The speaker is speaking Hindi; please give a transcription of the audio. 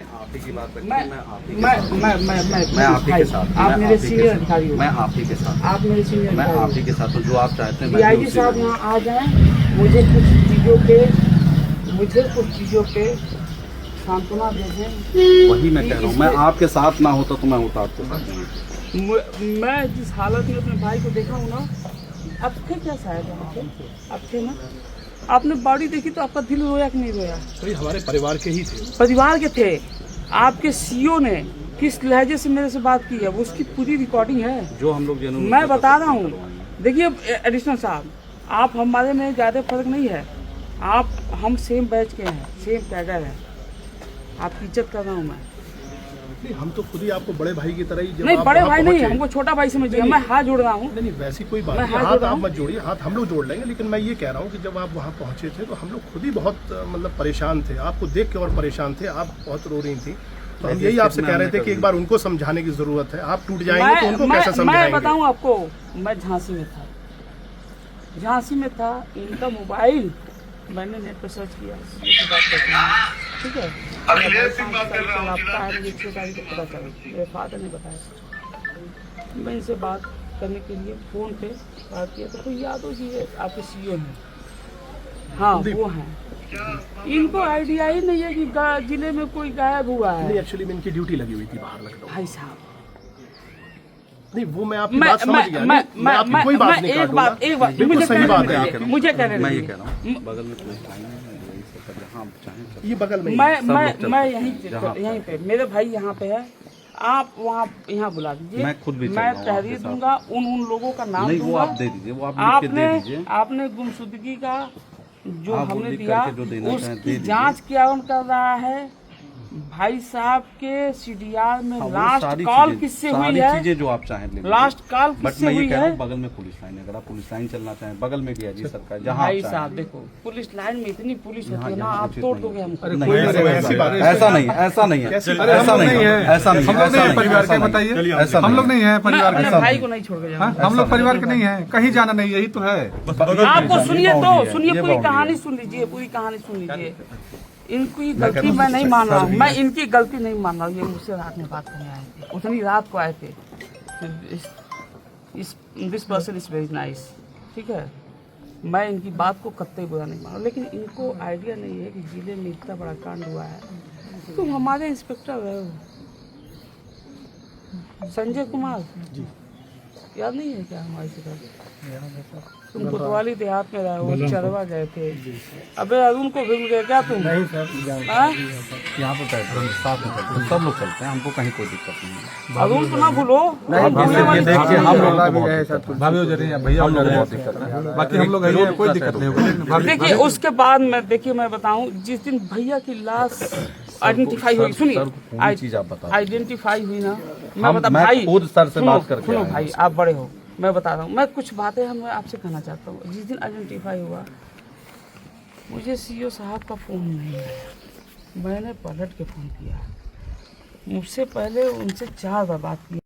आप ही की बात करती मैं आप ही के साथ, आप मेरे सीनियर अधिकारी हो। मैं आप ही के साथ, आप मेरे सीनियर मैं अधिकारी आप ही के साथ हूँ। जो आप चाहते हैं डीआईजी साहब यहाँ आ जाएं, मुझे कुछ चीज़ों पे सांत्वना दे दें। वही मैं कह रहा हूँ। मैं आपके साथ ना होता तो मैं होता आपके साथ नहीं। मैं जिस हालत में अपने भाई को देखा हूँ ना, अब थे क्या शायद अब थे ना, आपने बॉडी देखी तो आपका दिल रोया कि नहीं रोया? तो ये हमारे परिवार के ही थे। परिवार के थे। आपके सीईओ ने किस लहजे से मेरे से बात की है, वो उसकी पूरी रिकॉर्डिंग है। जो हम लोग मैं बता रहा हूँ, देखिए एडिशनल साहब, आप हमारे में ज़्यादा फर्क नहीं है। हम सेम बैच के हैं, सेम कैडर है। आपकी इज्जत कर रहा हूँ मैं। नहीं, हम तो खुद ही आपको बड़े भाई की तरह ही नहीं, बड़े भाई नहीं, हमको छोटा भाई समझिए। मैं हाथ जोड़ रहा हूँ। नहीं, वैसी कोई बात नहीं। हाथ आप मत जोड़िए, हाथ हम लोग जोड़ लेंगे। लेकिन मैं ये कह रहा हूँ कि जब आप वहाँ पहुँचे थे तो हम लोग खुद ही बहुत मतलब परेशान थे। आपको देख के और परेशान थे, आप बहुत रो रही थी। तो हम यही आपसे कह रहे थे कि एक बार उनको समझाने की जरूरत है। आप टूट जाएंगे तो उनको कैसे समझाएंगे? मैं बताऊँ आपको, मैं झांसी में था। इनका मोबाइल मैंने नेट पर सर्च किया, ठीक है। अखिलेश सिंह बात कर रहा हूं। मुझे 6 तारीख को पता चला, मेरे फादर ने बताया। मैं इनसे बात करने के लिए फ़ोन पे बात किया तो कोई यादव जी है, आपके सीईओ हैं। हाँ, वो हैं। इनको आइडिया ही नहीं है कि जिले में कोई गायब हुआ है। नहीं, एक्चुअली में इनकी ड्यूटी लगी हुई थी बाहर लखनऊ। भाई साहब, नहीं, वो मैं आपकी बात समझ गया। मैं आपकी कोई बात नहीं काटूंगा। एक बात बिल्कुल सही बात है। मुझे कहने मैं ये कह रहा हूँ, बगल में पुलिस लाइन है, जहाँ चाहें ये बगल में मैं यहीं पे, मेरे भाई यहाँ पे है। आप वहाँ यहाँ बुला दीजिए, मैं खुद भी मैं तहरीर दूंगा। उन लोगों का नाम नहीं, दूंगा। वो आप दे दीजिए, वो आप लिख के दे दीजिए। आपने गुमशुदगी का जो आप हमने लिख दिया, करके जो देना चाहें दे उसकी दीजिए। जांच कौन कर रहा है? भाई साहब के सीडीआर में हाँ, लास्ट कॉल किससे हुई है? चीजें जो आप चाहें ले लीजिए। लास्ट कॉल बट किससे मैं ये हुई कह रहा है? हूँ, बगल में पुलिस लाइन है। अगर आप पुलिस लाइन चलना चाहें, बगल में भी है जी सरकार, जहाँ भाई साहब देखो, पुलिस लाइन में इतनी पुलिस होती है ना, आप तोड़ दोगे हमको। ऐसा नहीं है, ऐसा नहीं है, ऐसा नहीं है, ऐसा नहीं हम लोग नहीं है परिवार के, बताइए। हम लोग नहीं है परिवार के, भाई को नहीं छोड़ के जाऊंगा। हम लोग परिवार के नहीं है, कहीं जाना नहीं, यही तो है। आपको सुनिए, पूरी कहानी सुन लीजिए, पूरी कहानी सुन लीजिए। इनकी गलती मैं नहीं मान रहा हूँ, मैं इनकी गलती नहीं मान रहा हूँ। ये मुझसे रात में बात करने आए थे, उतनी रात को आए थे। This person is very nice, ठीक है। मैं इनकी बात को कतई बुरा नहीं मान रहा, लेकिन इनको आइडिया नहीं है कि जिले में इतना बड़ा कांड हुआ है। तुम हमारे इंस्पेक्टर रहे हो, संजय कुमार याद नहीं है क्या हमारी जगह? तुम कोतवाली देहात में रहे हो, चरवा गए थे। अबे अरुण को भूल गए क्या तुम? नहीं सर, यहाँ पे बैठ रहे साथ में बैठ रहे, सब लोग चलते हैं, हमको कहीं कोई दिक्कत नहीं है। अरुण को ना भूलो। भाभी भैया बहुत दिक्कत है, बाकी हम लोग कोई दिक्कत नहीं होगा। देखिए उसके बाद में, देखिए मैं बताऊं, जिस दिन भैया की लाश आइडेंटिफाई हुई, सुनिए, चीज आप बता, आइडेंटिफाई हुई ना, मैं बता भाई, खुद सर से बात करके सुनो भाई, आप बड़े हो, मैं बता रहा हूँ। मैं कुछ बातें मैं आपसे कहना चाहता हूँ। जिस दिन आइडेंटिफाई हुआ, मुझे सीईओ साहब का फ़ोन नहीं आया। मैंने पलट के फ़ोन किया, मुझसे पहले उनसे 4 बार बात की।